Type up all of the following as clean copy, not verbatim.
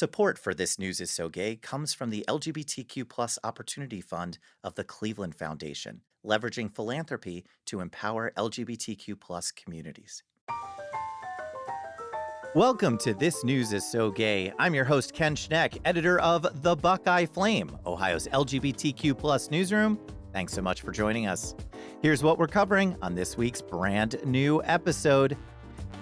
Support for This News is So Gay comes from the LGBTQ Opportunity Fund of the Cleveland Foundation, leveraging philanthropy to empower LGBTQ communities. Welcome to This News is So Gay. I'm your host, Ken Schneck, editor of The Buckeye Flame, Ohio's LGBTQ newsroom. Thanks so much for joining us. Here's what we're covering on this week's brand new episode.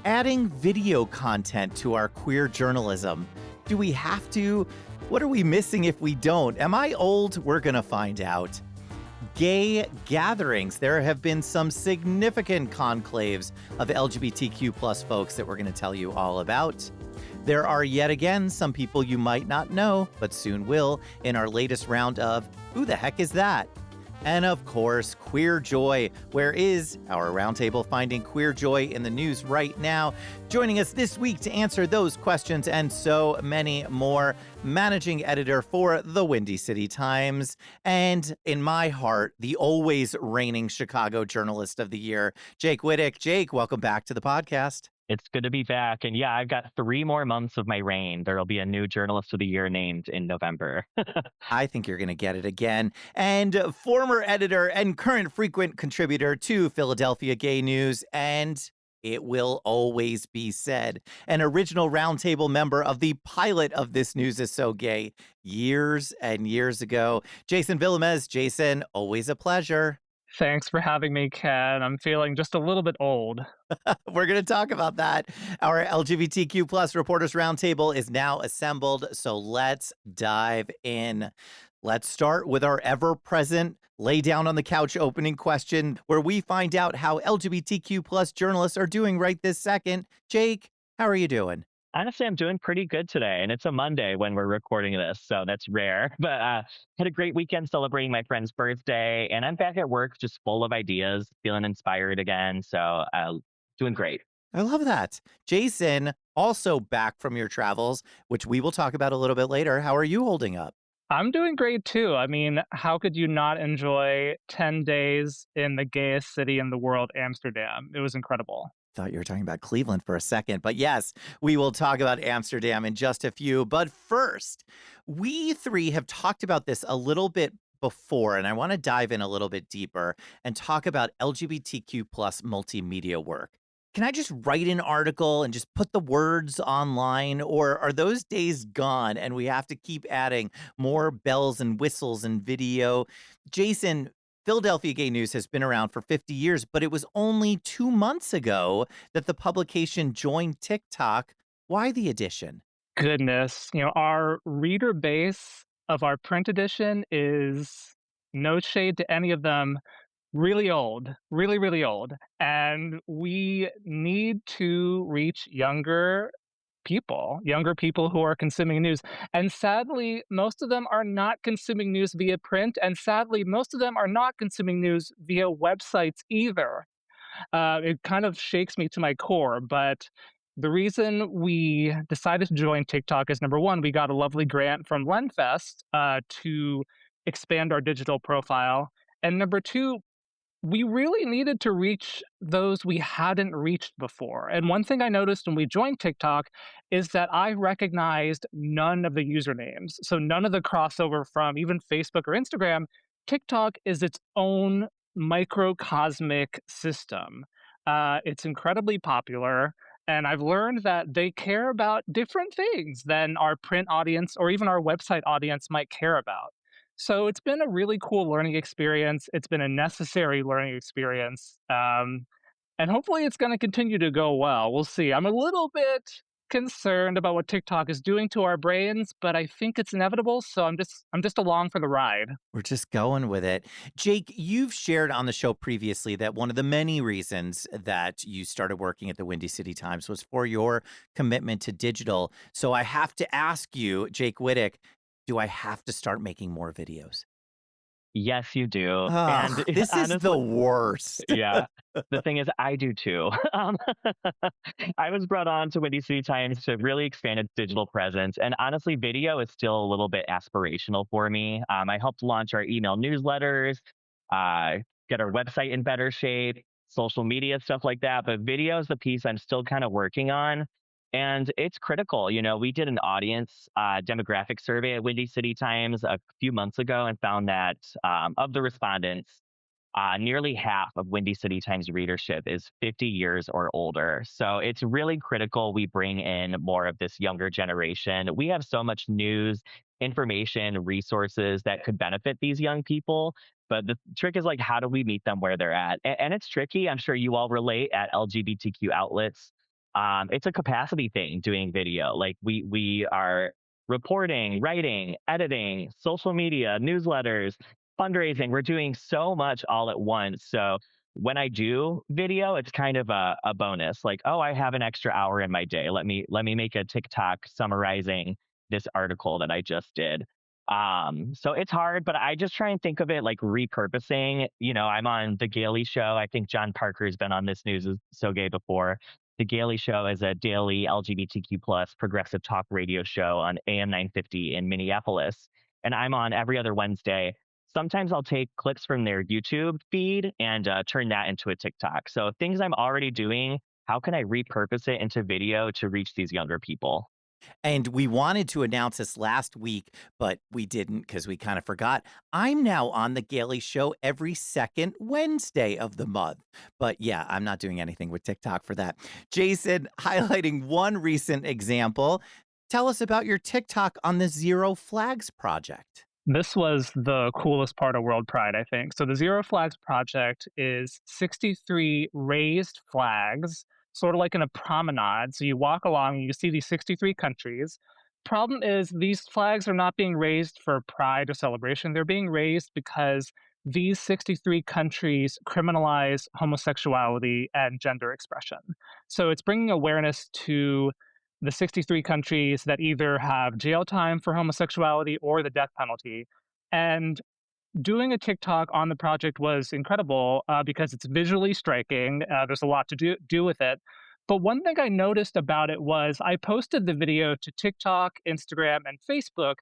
Adding video content to our queer journalism. Do we have to? What are we missing if we don't? Am I old? We're going to find out. Gay gatherings. There have been some significant conclaves of LGBTQ folks that we're going to tell you all about. There are yet again some people you might not know, but soon will, in our latest round of Who the Heck Is That? And of course, queer joy. Where is our roundtable finding queer joy in the news right now? Joining us this week to answer those questions and so many more, managing editor for the Windy City Times, and in my heart, the always reigning Chicago Journalist of the Year, Jake Wittich. Jake, welcome back to the podcast. It's good to be back. And yeah, I've got 3 more months of my reign. There'll be a new Journalist of the Year named in November. I think you're going to get it again. And former editor and current frequent contributor to Philadelphia Gay News, and it will always be said, an original roundtable member of the pilot of This News is So Gay years and years ago, Jason Villemez. Jason, always a pleasure. Thanks for having me, Ken. I'm feeling just a little bit old. We're going to talk about that. Our LGBTQ Reporters Roundtable is now assembled, so let's dive in. Let's start with our ever-present lay down on the couch opening question, where we find out how LGBTQ journalists are doing right this second. Jake, how are you doing? Honestly, I'm doing pretty good today, and it's a Monday when we're recording this, so that's rare. But had a great weekend celebrating my friend's birthday, and I'm back at work just full of ideas, feeling inspired again, so doing great. I love that. Jason, also back from your travels, which we will talk about a little bit later. How are you holding up? I'm doing great too. I mean, how could you not enjoy 10 days in the gayest city in the world, Amsterdam? It was incredible. Thought you were talking about Cleveland for a second, but yes, we will talk about Amsterdam in just a few. But first, we three have talked about this a little bit before, and I want to dive in a little bit deeper and talk about LGBTQ multimedia work. Can I just write an article and just put the words online, or are those days gone and we have to keep adding more bells and whistles and video? Jason, Philadelphia Gay News has been around for 50 years, but it was only 2 months ago that the publication joined TikTok. Why the addition? Goodness, our reader base of our print edition is, no shade to any of them, really old, really, really old. And we need to reach younger people who are consuming news. And sadly, most of them are not consuming news via print. And sadly, most of them are not consuming news via websites either. It kind of shakes me to my core. But the reason we decided to join TikTok is, number one, we got a lovely grant from LenFest to expand our digital profile. And number two, we really needed to reach those we hadn't reached before. And one thing I noticed when we joined TikTok is that I recognized none of the usernames. So none of the crossover from even Facebook or Instagram. TikTok is its own microcosmic system. It's incredibly popular. And I've learned that they care about different things than our print audience or even our website audience might care about. So it's been a really cool learning experience. It's been a necessary learning experience. And hopefully it's going to continue to go well. We'll see. I'm a little bit concerned about what TikTok is doing to our brains, but I think it's inevitable. So I'm just along for the ride. We're just going with it. Jake, you've shared on the show previously that one of the many reasons that you started working at the Windy City Times was for your commitment to digital. So I have to ask you, Jake Wittich, do I have to start making more videos? Yes, you do. Oh, And this is the honestly, worst. yeah, the thing is, I do too. I was brought on to Windy City Times to really expand its digital presence. And honestly, video is still a little bit aspirational for me. I helped launch our email newsletters, get our website in better shape, social media, stuff like that. But video is the piece I'm still kind of working on. And it's critical. We did an audience demographic survey at Windy City Times a few months ago and found that of the respondents, nearly half of Windy City Times readership is 50 years or older. So it's really critical we bring in more of this younger generation. We have so much news, information, resources that could benefit these young people. But the trick is like, how do we meet them where they're at? And it's tricky. I'm sure you all relate at LGBTQ outlets. It's a capacity thing doing video. Like we are reporting, writing, editing, social media, newsletters, fundraising. We're doing so much all at once. So when I do video, it's kind of a bonus. Like, oh, I have an extra hour in my day. Let me make a TikTok summarizing this article that I just did. So it's hard, but I just try and think of it like repurposing. I'm on The Gailey Show. I think John Parker's been on This News is So Gay before. The Gailey Show is a daily LGBTQ plus progressive talk radio show on AM 950 in Minneapolis. And I'm on every other Wednesday. Sometimes I'll take clips from their YouTube feed and turn that into a TikTok. So things I'm already doing, how can I repurpose it into video to reach these younger people? And we wanted to announce this last week, but we didn't because we kind of forgot. I'm now on The Gailey Show every second Wednesday of the month. But yeah, I'm not doing anything with TikTok for that. Jason, highlighting one recent example, tell us about your TikTok on the Zero Flags Project. This was the coolest part of World Pride, I think. So the Zero Flags Project is 63 raised flags, sort of like in a promenade. So you walk along and you see these 63 countries. Problem is, these flags are not being raised for pride or celebration. They're being raised because these 63 countries criminalize homosexuality and gender expression. So it's bringing awareness to the 63 countries that either have jail time for homosexuality or the death penalty. And doing a TikTok on the project was incredible because it's visually striking. There's a lot to do with it. But one thing I noticed about it was I posted the video to TikTok, Instagram, and Facebook,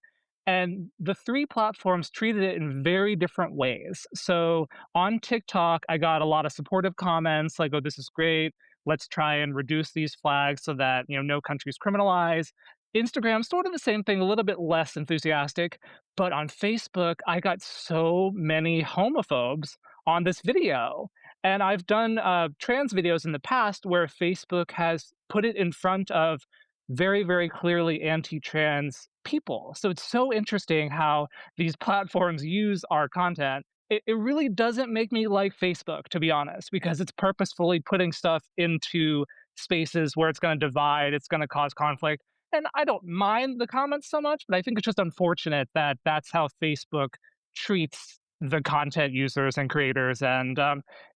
and the three platforms treated it in very different ways. So on TikTok, I got a lot of supportive comments like, oh, this is great. Let's try and reduce these flags so that no countries criminalize. Instagram, sort of the same thing, a little bit less enthusiastic. But on Facebook, I got so many homophobes on this video. And I've done trans videos in the past where Facebook has put it in front of very, very clearly anti-trans people. So it's so interesting how these platforms use our content. It really doesn't make me like Facebook, to be honest, because it's purposefully putting stuff into spaces where it's going to divide, it's going to cause conflict. And I don't mind the comments so much, but I think it's just unfortunate that that's how Facebook treats the content users and creators. And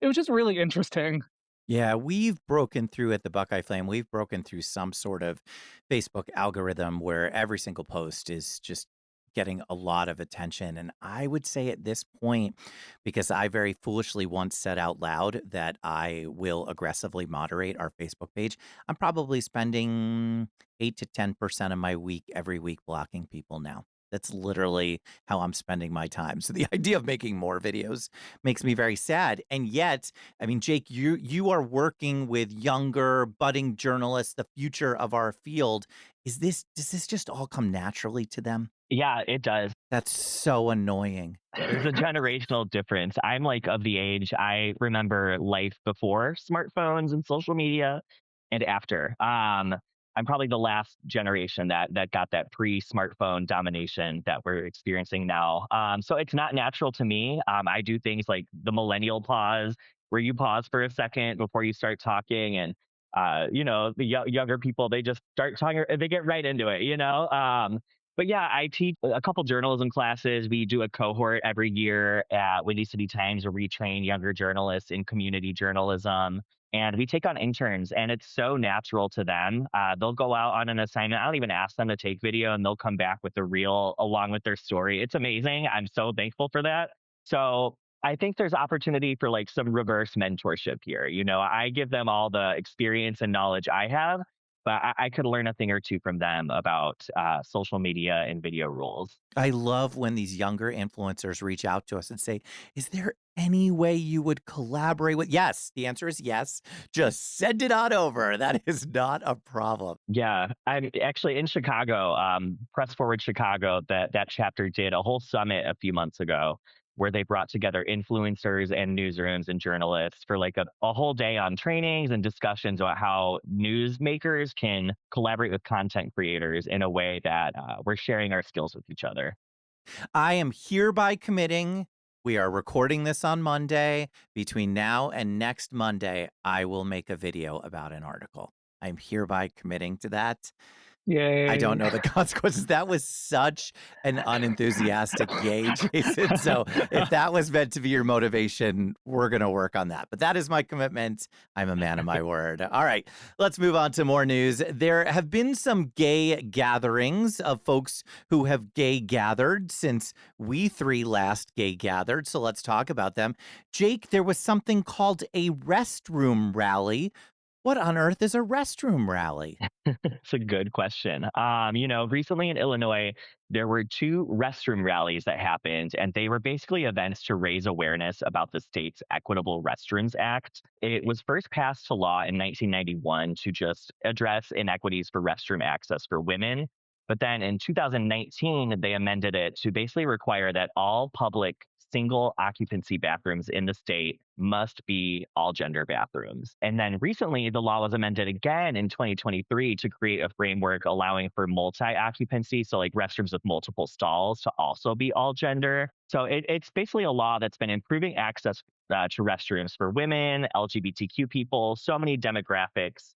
it was just really interesting. Yeah, we've broken through at the Buckeye Flame. We've broken through some sort of Facebook algorithm where every single post is just getting a lot of attention. And I would say at this point, because I very foolishly once said out loud that I will aggressively moderate our Facebook page, I'm probably spending 8 to 10% of my week every week blocking people now. That's literally how I'm spending my time. So the idea of making more videos makes me very sad. And yet, I mean, Jake, you are working with younger budding journalists, the future of our field. Does this just all come naturally to them? Yeah, it does. That's so annoying. There's a generational difference. I'm like of the age, I remember life before smartphones and social media and after. I'm probably the last generation that got that pre-smartphone domination that we're experiencing now. So it's not natural to me. I do things like the millennial pause, where you pause for a second before you start talking, and the younger people, they just start talking, they get right into it. But yeah, I teach a couple journalism classes. We do a cohort every year at Windy City Times where we train younger journalists in community journalism. And we take on interns, and it's so natural to them. They'll go out on an assignment. I don't even ask them to take video, and they'll come back with a reel along with their story. It's amazing. I'm so thankful for that. So I think there's opportunity for like some reverse mentorship here. I give them all the experience and knowledge I have, but I could learn a thing or two from them about social media and video rules. I love when these younger influencers reach out to us and say, "Is there any way you would collaborate with?" Yes, the answer is yes. Just send it on over. That is not a problem. Yeah, I'm actually in Chicago. Press Forward Chicago, that chapter did a whole summit a few months ago where they brought together influencers and newsrooms and journalists for like a whole day on trainings and discussions about how newsmakers can collaborate with content creators in a way that we're sharing our skills with each other. I am hereby committing. We are recording this on Monday. Between now and next Monday, I will make a video about an article. I'm hereby committing to that. I don't Yay. know the consequences. That was such an unenthusiastic yay, Jason. So if that was meant to be your motivation, we're going to work on that. But that is my commitment. I'm a man of my word. All right, let's move on to more news. There have been some gay gatherings of folks who have gay gathered since we three last gay gathered. So let's talk about them. Jake, there was something called a restroom rally. What on earth is a restroom rally? It's a good question. Recently in Illinois, there were two restroom rallies that happened, and they were basically events to raise awareness about the state's Equitable Restrooms Act. It was first passed to law in 1991 to just address inequities for restroom access for women. But then in 2019, they amended it to basically require that all public single occupancy bathrooms in the state must be all gender bathrooms. And then recently, the law was amended again in 2023 to create a framework allowing for multi occupancy. So, like restrooms with multiple stalls to also be all gender. So, it's basically a law that's been improving access to restrooms for women, LGBTQ people, so many demographics.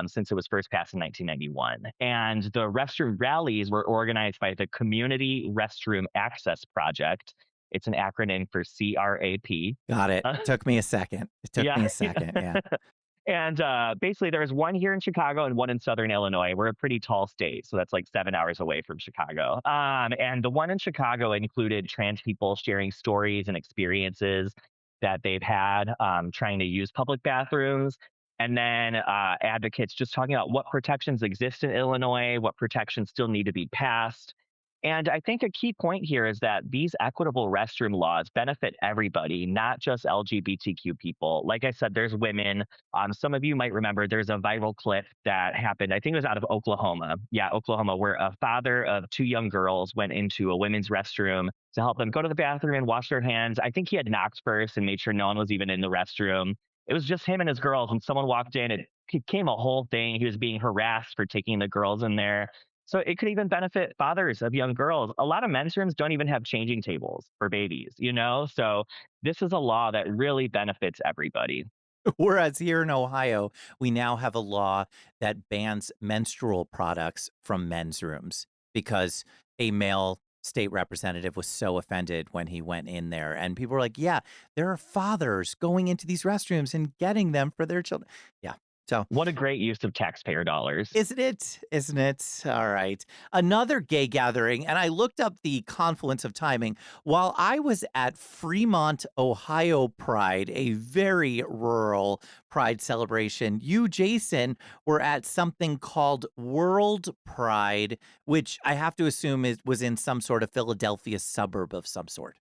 Since it was first passed in 1991. And the restroom rallies were organized by the Community Restroom Access Project. It's an acronym for CRAP. Got it. Uh, Took me a second. It took me yeah. a second. Yeah. And basically, there's one here in Chicago and one in Southern Illinois. We're a pretty tall state, so that's like 7 hours away from Chicago. And the one in Chicago included trans people sharing stories and experiences that they've had trying to use public bathrooms. And then advocates just talking about what protections exist in Illinois, what protections still need to be passed. And I think a key point here is that these equitable restroom laws benefit everybody, not just LGBTQ people. Like I said, there's women. Some of you might remember there's a viral clip that happened, I think it was out of Oklahoma. Yeah, Oklahoma, where a father of two young girls went into a women's restroom to help them go to the bathroom and wash their hands. I think he had knocked first and made sure no one was even in the restroom. It was just him and his girls. When someone walked in, it became a whole thing. He was being harassed for taking the girls in there. So it could even benefit fathers of young girls. A lot of men's rooms don't even have changing tables for babies, you know? So this is a law that really benefits everybody. Whereas here in Ohio, we now have a law that bans menstrual products from men's rooms because a male state representative was so offended when he went in there. And people were like, yeah, there are fathers going into these restrooms and getting them for their children. Yeah. So What a great use of taxpayer dollars. isn't it? Isn't it? All right. Another gay gathering, and I looked up the confluence of timing. While I was at Fremont, Ohio Pride, a very rural Pride celebration, you, Jason, were at something called World Pride, which I have to assume was in some sort of Philadelphia suburb of some sort.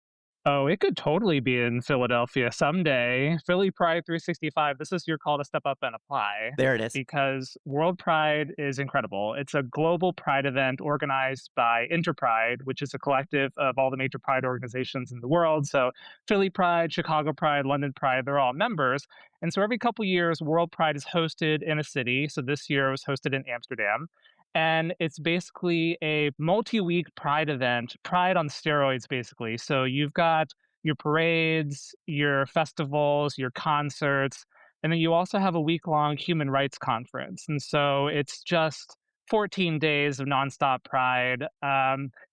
Oh, it could totally be in Philadelphia someday. Philly Pride 365, this is your call to step up and apply There it is. because World Pride is incredible. It's a global pride event organized by Interpride, which is a collective of all the major pride organizations in the world. So Philly Pride, Chicago Pride, London Pride, they're all members. And so every couple years, World Pride is hosted in a city. So this year it was hosted in Amsterdam. And it's basically a multi-week pride event, pride on steroids, basically. So you've got your parades, your festivals, your concerts, and then you also have a week-long human rights conference. And so it's just 14 days of nonstop pride.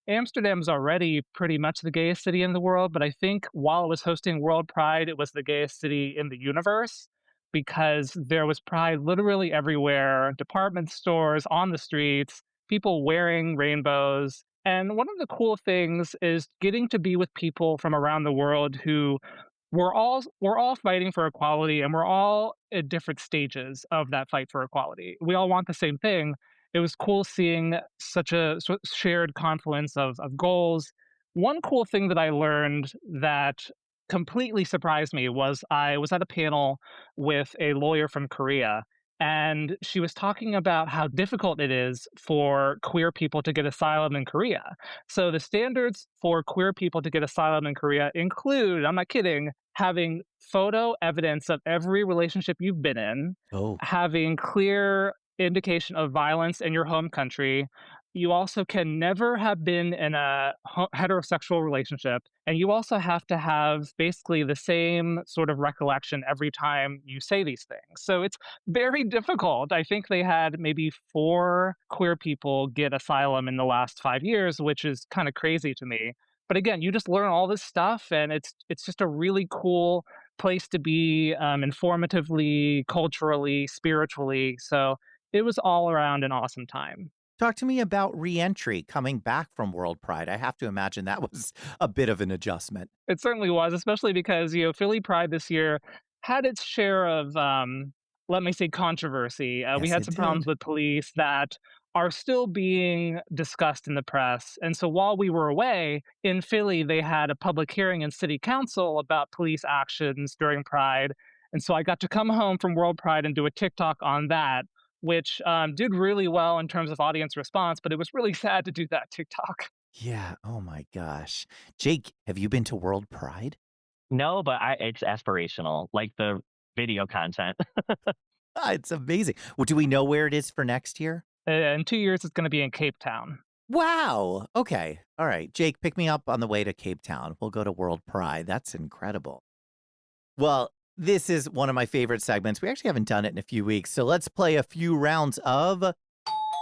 Amsterdam's already pretty much the gayest city in the world, but I think while it was hosting World Pride, it was the gayest city in the universe because there was pride literally everywhere, department stores, on the streets, people wearing rainbows. And one of the cool things is getting to be with people from around the world who we're all fighting for equality, and we're all at different stages of that fight for equality. We all want the same thing. It was cool seeing such a shared confluence of goals. One cool thing that I learned that completely surprised me was I was at a panel with a lawyer from Korea, and she was talking about how difficult it is for queer people to get asylum in Korea. So the standards for queer people to get asylum in Korea include, I'm not kidding, having photo evidence of every relationship you've been in, Oh, having clear indication of violence in your home country. You also can never have been in a heterosexual relationship. And you also have to have basically the same sort of recollection every time you say these things. So it's very difficult. I think they had maybe 4 queer people get asylum in the last 5 years, which is kind of crazy to me. But again, you just learn all this stuff, and it's just a really cool place to be, informatively, culturally, spiritually. So it was all around an awesome time. talk to me about reentry coming back from World Pride. I have to imagine that was a bit of an adjustment. It certainly was, especially because, Philly Pride this year had its share of, let me say, controversy. We Yes, had it some problems did. with police that are still being discussed in the press. And so while we were away in Philly, they had a public hearing in city council about police actions during Pride. And so I got to come home from World Pride and do a TikTok on that, which did really well in terms of audience response, but it was really sad to do that TikTok. Yeah. Oh my gosh. Jake, have you been to World Pride? No, but it's aspirational, like the video content. Ah, it's amazing. Well, do we know where it is for next year? In 2 years, it's going to be in Cape Town. Wow. Okay. All right. Jake, pick me up on the way to Cape Town. We'll go to World Pride. That's incredible. Well, this is one of my favorite segments. We actually haven't done it in a few weeks. So let's play a few rounds of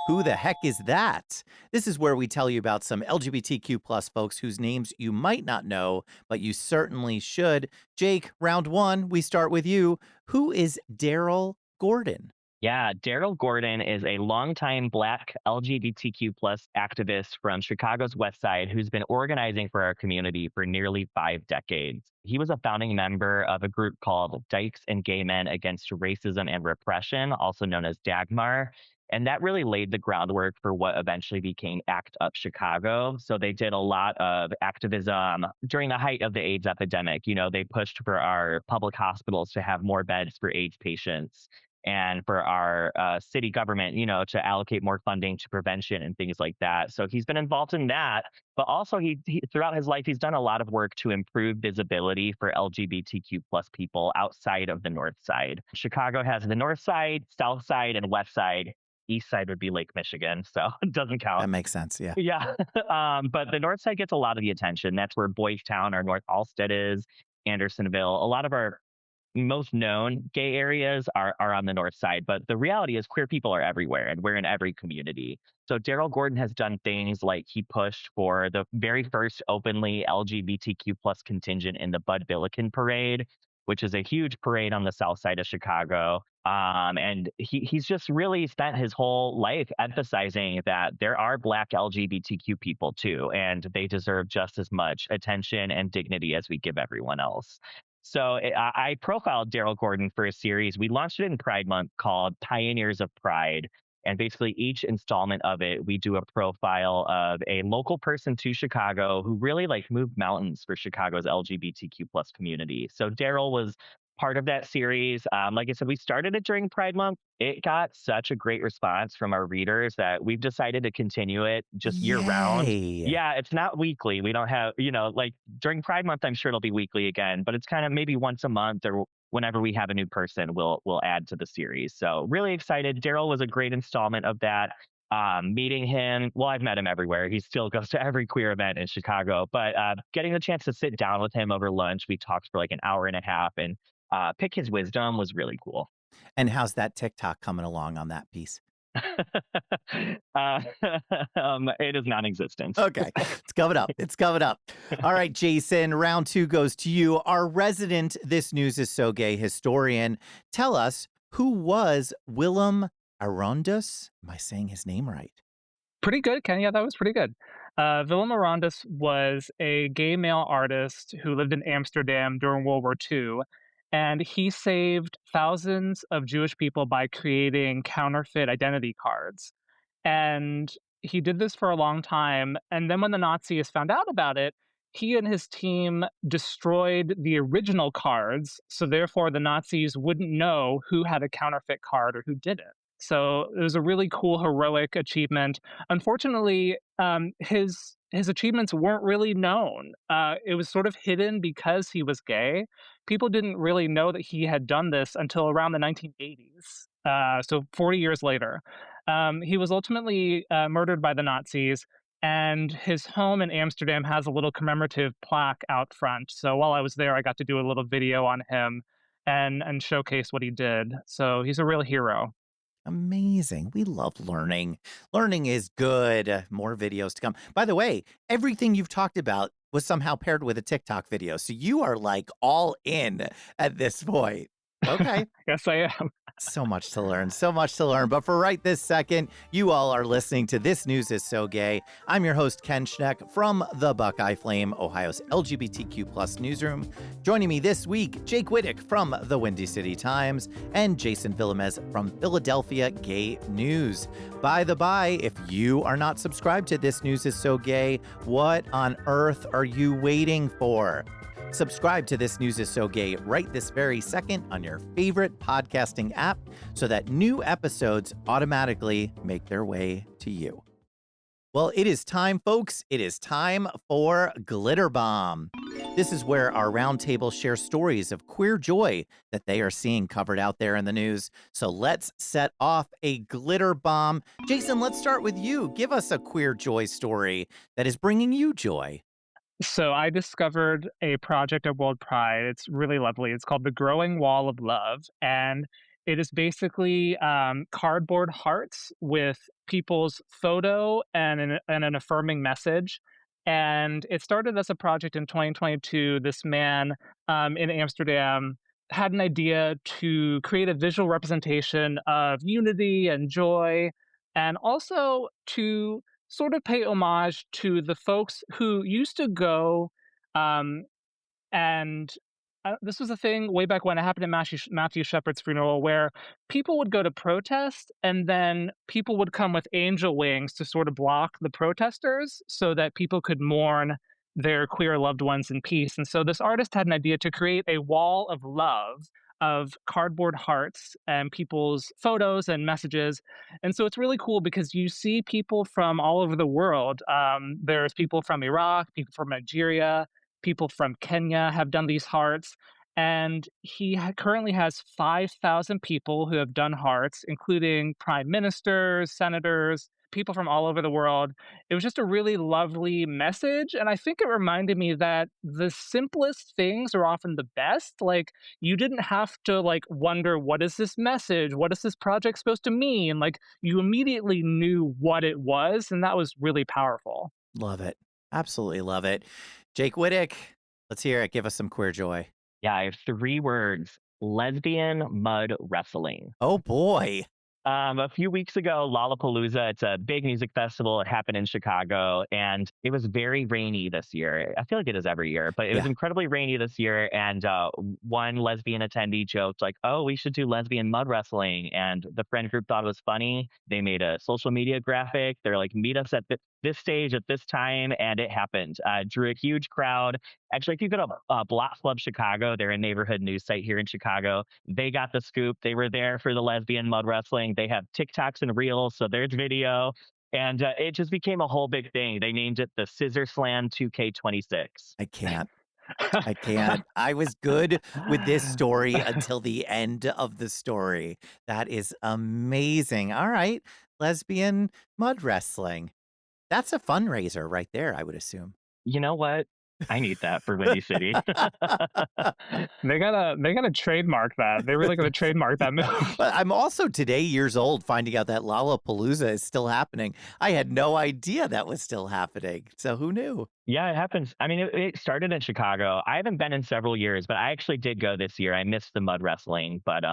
Who the Heck Is That? This is where we tell you about some LGBTQ plus folks whose names you might not know, but you certainly should. Jake, round one, we start with you. Who is Daryl Gordon? Yeah, Daryl Gordon is a longtime Black LGBTQ plus activist from Chicago's West Side who's been organizing for our community for nearly 5 decades. He was a founding member of a group called Dykes and Gay Men Against Racism and Repression, also known as DAGMAR. And that really laid the groundwork for what eventually became ACT UP Chicago. So they did a lot of activism during the height of the AIDS epidemic. They pushed for our public hospitals to have more beds for AIDS patients and for our city government, to allocate more funding to prevention and things like that. So he's been involved in that, but also he throughout his life, he's done a lot of work to improve visibility for LGBTQ plus people outside of the North Side. Chicago has the North Side, South Side, and West Side. East Side would be Lake Michigan, so it doesn't count. That makes sense. Yeah. Yeah. But the North Side gets a lot of the attention. That's where Boys Town or North Allsted is, Andersonville. A lot of our most known gay areas are on the North Side, but the reality is queer people are everywhere and we're in every community. So Daryl Gordon has done things like he pushed for the very first openly LGBTQ plus contingent in the Bud Billiken Parade, which is a huge parade on the south side of Chicago. And he's just really spent his whole life emphasizing that there are Black LGBTQ people too, and they deserve just as much attention and dignity as we give everyone else. So I profiled Daryl Gordon for a series. We launched it in Pride Month called Pioneers of Pride. And basically each installment of it, we do a profile of a local person to Chicago who really moved mountains for Chicago's LGBTQ plus community. So Daryl was part of that series. Like I said, we started it during Pride Month. It got such a great response from our readers that we've decided to continue it just year round. Yay. Yeah, it's not weekly. We don't have, during Pride Month, I'm sure it'll be weekly again, but it's kind of maybe once a month or whenever we have a new person, we'll add to the series. So really excited. Daryl was a great installment of that. Meeting him, well, I've met him everywhere. He still goes to every queer event in Chicago, but getting the chance to sit down with him over lunch, we talked for an hour and a half and pick his wisdom was really cool. And how's that TikTok coming along on that piece? It is non-existent. Okay. It's coming up. It's coming up. All right, Jason, round two goes to you. Our resident This News is So Gay historian. Tell us, who was Willem Arondus? Am I saying his name right? Pretty good, Ken. Yeah, that was pretty good. Villemez was a gay male artist who lived in Amsterdam during World War II, and he saved thousands of Jewish people by creating counterfeit identity cards. And he did this for a long time. And then when the Nazis found out about it, he and his team destroyed the original cards. So therefore, the Nazis wouldn't know who had a counterfeit card or who didn't. So it was a really cool, heroic achievement. Unfortunately, his achievements weren't really known. It was sort of hidden because he was gay. People didn't really know that he had done this until around the 1980s. So 40 years later. He was ultimately murdered by the Nazis, and his home in Amsterdam has a little commemorative plaque out front. So while I was there, I got to do a little video on him and showcase what he did. So he's a real hero. Amazing. We love learning. Learning is good. More videos to come. By the way, everything you've talked about was somehow paired with a TikTok video. So you are like all in at this point. Okay. Yes, I am. So much to learn, so much to learn. But for right this second, you all are listening to This News is So Gay. I'm your host, Ken Schneck from the Buckeye Flame, Ohio's LGBTQ plus newsroom. Joining me this week, Jake Wittich from the Windy City Times and Jason Villemez from Philadelphia Gay News. By the by, if you are not subscribed to This News is So Gay, what on earth are you waiting for? Subscribe to This News is So Gay right this very second on your favorite podcasting app so that new episodes automatically make their way to you. Well, it is time, folks. It is time for Glitter Bomb. This is where our roundtable shares stories of queer joy that they are seeing covered out there in the news. So let's set off a glitter bomb. Jason, let's start with you. Give us a queer joy story that is bringing you joy. So I discovered a project at World Pride. It's really lovely. It's called the Growing Wall of Love, and it is basically cardboard hearts with people's photo and an affirming message. And it started as a project in 2022. This man in Amsterdam had an idea to create a visual representation of unity and joy, and also to sort of pay homage to the folks who used to go um, and this was a thing way back when it happened at Matthew Shepard's funeral, where people would go to protest and then people would come with angel wings to sort of block the protesters so that people could mourn their queer loved ones in peace. And so this artist had an idea to create a wall of love of cardboard hearts and people's photos and messages. And so it's really cool because you see people from all over the world. There's people from Iraq, people from Nigeria, people from Kenya have done these hearts. And he currently has 5,000 people who have done hearts, including prime ministers, senators, people from all over the world. It was just a really lovely message. And I think it reminded me that the simplest things are often the best. Like, you didn't have to wonder, what is this message? What is this project supposed to mean? Like, you immediately knew what it was. And that was really powerful. Love it. Absolutely love it. Jake Wittich, let's hear it. Give us some queer joy. Yeah, I have 3 words: lesbian mud wrestling. Oh, boy. A few weeks ago, Lollapalooza, it's a big music festival. It happened in Chicago, and it was very rainy this year. I feel like it is every year, but it was incredibly rainy this year. And one lesbian attendee joked like, "Oh, we should do lesbian mud wrestling." And the friend group thought it was funny. They made a social media graphic. They're like, "Meet us at this stage at this time," and it happened. Drew a huge crowd. Actually, if you go to Block Club Chicago, they're a neighborhood news site here in Chicago. They got the scoop. They were there for the lesbian mud wrestling. They have TikToks and Reels, so there's video. And it just became a whole big thing. They named it the Scissor Slam 2K26. I can't. I can't. I was good with this story until the end of the story. That is amazing. All right. Lesbian mud wrestling. That's a fundraiser right there, I would assume. You know what? I need that for Windy City. They gotta trademark that. They really gotta trademark that move. But I'm also today years old finding out that Lollapalooza is still happening. I had no idea that was still happening. So who knew? Yeah, it happens. I mean, it started in Chicago. I haven't been in several years, but I actually did go this year. I missed the mud wrestling, but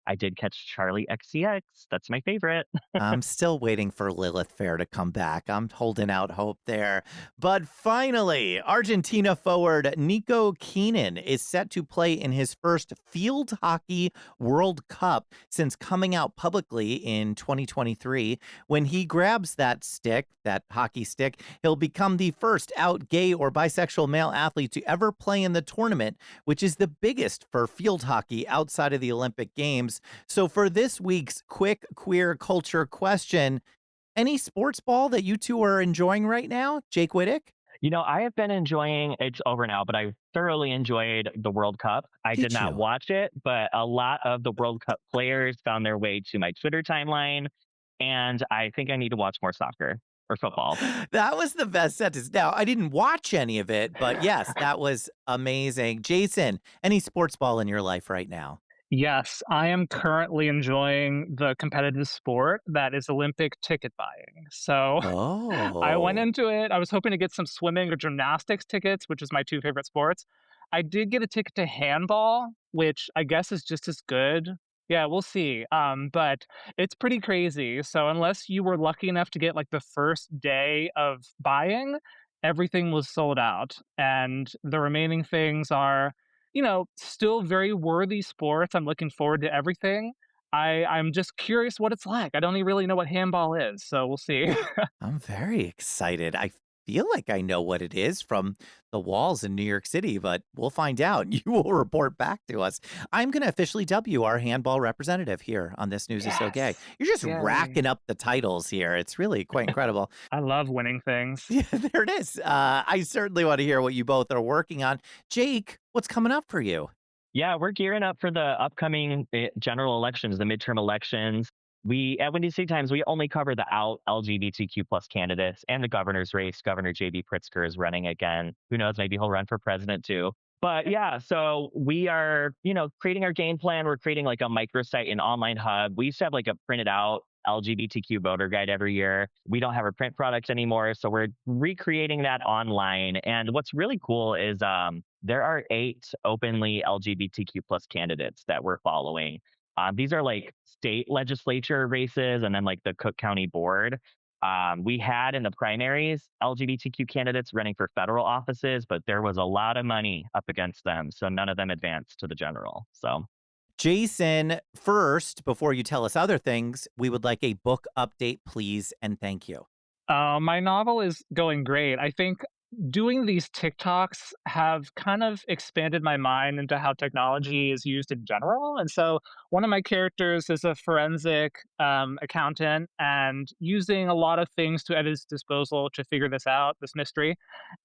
I did catch Charlie XCX. That's my favorite. I'm still waiting for Lilith Fair to come back. I'm holding out hope there. But finally, Argentina forward Nico Keenan is set to play in his first field hockey World Cup since coming out publicly in 2023. When he grabs that stick, that hockey stick, he'll become the first out gay or bisexual male athlete to ever play in the tournament, which is the biggest for field hockey outside of the Olympic Games. So for this week's quick queer culture question, any sports ball that you two are enjoying right now? Jake Wittich? I have been enjoying it's over now, but I thoroughly enjoyed the World Cup. I did Did not you? watch it, but a lot of the World Cup players found their way to my Twitter timeline, and I think I need to watch more soccer or football. That was the best sentence. Now, I didn't watch any of it, but yes, that was amazing. Jason, any sports ball in your life right now? Yes, I am currently enjoying the competitive sport that is Olympic ticket buying. So I went Oh, into it. I was hoping to get some swimming or gymnastics tickets, which is my two favorite sports. I did get a ticket to handball, which I guess is just as good. Yeah, we'll see. But it's pretty crazy. So unless you were lucky enough to get like the first day of buying, everything was sold out. And the remaining things are, still very worthy sports. I'm looking forward to everything. I'm just curious what it's like. I don't even really know what handball is, so we'll see. I'm very excited. I feel like I know what it is from the walls in New York City, but we'll find out. You will report back to us. I'm going to officially dub you our handball representative here on This News is So Gay. Yes. You're just Yay. racking up the titles here. It's really quite incredible. I love winning things. Yeah, there it is. I certainly want to hear what you both are working on. Jake, what's coming up for you? Yeah, we're gearing up for the upcoming general elections, the midterm elections. We at Windy City Times, we only cover the out LGBTQ plus candidates and the governor's race. Governor JB Pritzker is running again. Who knows? Maybe he'll run for president too. But yeah, so we are, creating our game plan. We're creating like a microsite and online hub. We used to have like a printed out LGBTQ voter guide every year. We don't have a print product anymore, so we're recreating that online. And what's really cool is there are 8 openly LGBTQ plus candidates that we're following. These are like state legislature races and then like the Cook County Board. We had in the primaries LGBTQ candidates running for federal offices, but there was a lot of money up against them. So none of them advanced to the general. So Jason, first, before you tell us other things, we would like a book update, please, and thank you. My novel is going great. I think doing these TikToks have kind of expanded my mind into how technology is used in general. And so one of my characters is a forensic accountant and using a lot of things to at his disposal to figure this out, this mystery.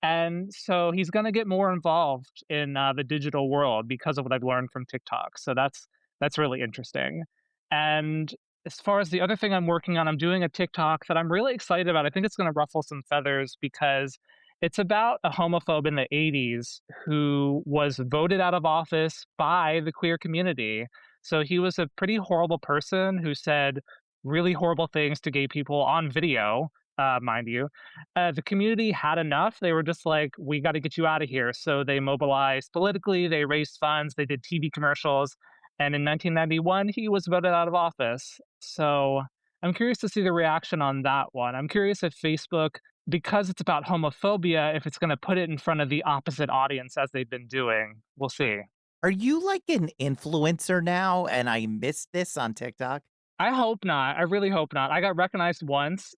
And so he's going to get more involved in the digital world because of what I've learned from TikTok. So that's really interesting. And as far as the other thing I'm working on, I'm doing a TikTok that I'm really excited about. I think it's going to ruffle some feathers because it's about a homophobe in the 80s who was voted out of office by the queer community. So he was a pretty horrible person who said really horrible things to gay people on video, mind you. The community had enough. They were just like, we got to get you out of here. So they mobilized politically, they raised funds, they did TV commercials. And in 1991, he was voted out of office. So I'm curious to see the reaction on that one. I'm curious if Facebook, because it's about homophobia, if it's going to put it in front of the opposite audience as they've been doing. We'll see. Are you like an influencer now and I missed this on TikTok? I hope not. I really hope not. I got recognized once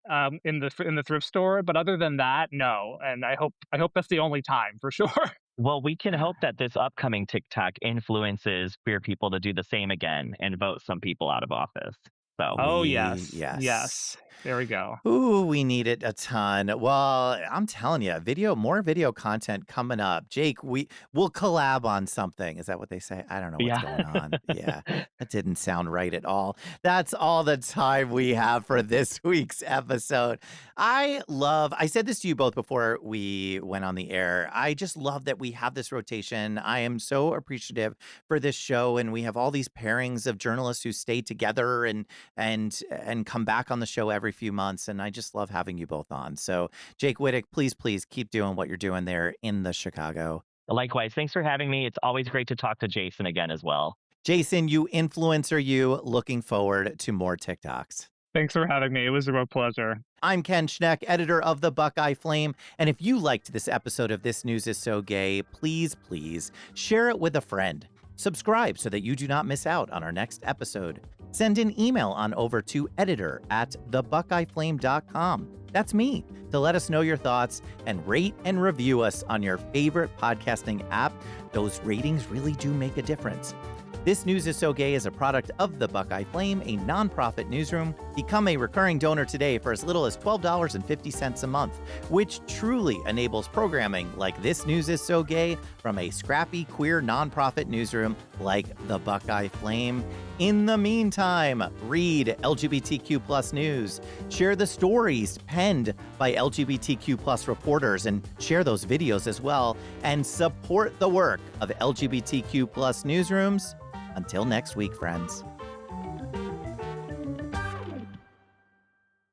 in the thrift store, but other than that, no. And I hope that's the only time for sure. well, we can hope that this upcoming TikTok influences queer people to do the same again and vote some people out of office. So Oh We yes, yes. yes. There we go. Ooh, we need it a ton. Well, I'm telling you, more video content coming up. Jake, we'll collab on something. Is that what they say? I don't know what's yeah. going on. Yeah, that didn't sound right at all. That's all the time we have for this week's episode. I said this to you both before we went on the air. I just love that we have this rotation. I am so appreciative for this show, and we have all these pairings of journalists who stay together and come back on the show every every few months, and I just love having you both on. So, Jake Wittich, please keep doing what you're doing there in the Chicago. Likewise, thanks for having me. It's always great to talk to Jason again as well. Jason, you influencer, you looking forward to more TikToks. Thanks for having me. It was a real pleasure. I'm Ken Schneck, editor of the Buckeye Flame. And if you liked this episode of This News is So Gay, please share it with a friend. Subscribe so that you do not miss out on our next episode. Send an email on over to editor@thebuckeyeflame.com. That's me, to let us know your thoughts, and rate and review us on your favorite podcasting app. Those ratings really do make a difference. This News is So Gay is a product of the Buckeye Flame, a nonprofit newsroom. Become a recurring donor today for as little as $12.50 a month, which truly enables programming like This News is So Gay from a scrappy queer nonprofit newsroom like the Buckeye Flame. In the meantime, read LGBTQ+ news, share the stories penned by LGBTQ+ reporters, and share those videos as well, and support the work of LGBTQ+ newsrooms. Until next week, friends.